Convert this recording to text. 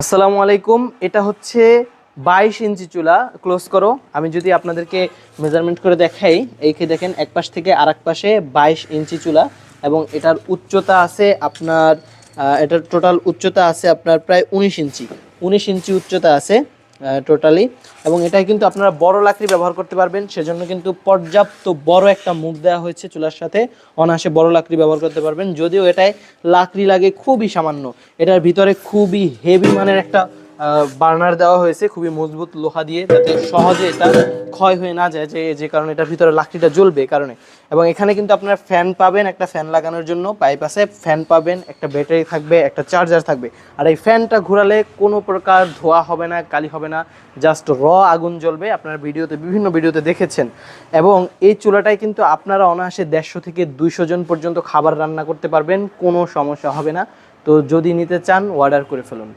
আসসালামু আলাইকুম। এটা হচ্ছে 22 ইঞ্চি চুলা। ক্লোজ করো। আমি যদি আপনাদেরকে মেজারমেন্ট করে দেখাই, এইকে দেখেন এক পাশ থেকে আরেক পাশে 22 ইঞ্চি চুলা এবং এটার উচ্চতা আছে আপনার এটার টোটাল উচ্চতা আছে আপনার প্রায় 19 ইঞ্চি উচ্চতা আছে টোটালি। এবং এটাই কিন্তু আপনারা বড় লাকড়ি ব্যবহার করতে পারবেন, সেজন্য কিন্তু পর্যাপ্ত বড় একটা মুখ দেওয়া হয়েছে চুলার সাথে। অনায়াসে বড় লাকড়ি ব্যবহার করতে পারবেন, যদিও এটায় লাকড়ি লাগে খুবই সামান্য। এটার ভিতরে খুবই হেভি মানের একটা বার্নার দেওয়া হয়েছে, খুবই মজবুত লোহা দিয়ে, যাতে সহজে এটা ক্ষয় হয়ে না যায়, যে কারণে এটার ভিতরে লাকড়িটা জ্বলবে এই কারণে। এবং এখানে কিন্তু আপনারা ফ্যান পাবেন, একটা ফ্যান লাগানোর জন্য পাইপ আছে, ফ্যান পাবেন, একটা ব্যাটারি থাকবে, একটা চার্জার থাকবে। আর এই ফ্যানটা ঘোরালে কোনো প্রকার ধোয়া হবে না, কালি হবে না, জাস্ট আগুন জ্বলবে। আপনারা বিভিন্ন ভিডিওতে দেখেছেন। এবং এই চুলাটায় কিন্তু আপনারা অনায়াসে 150 থেকে 200 জন পর্যন্ত খাবার রান্না করতে পারবেন, কোনো সমস্যা হবে না। তো যদি নিতে চান অর্ডার করে ফেলুন।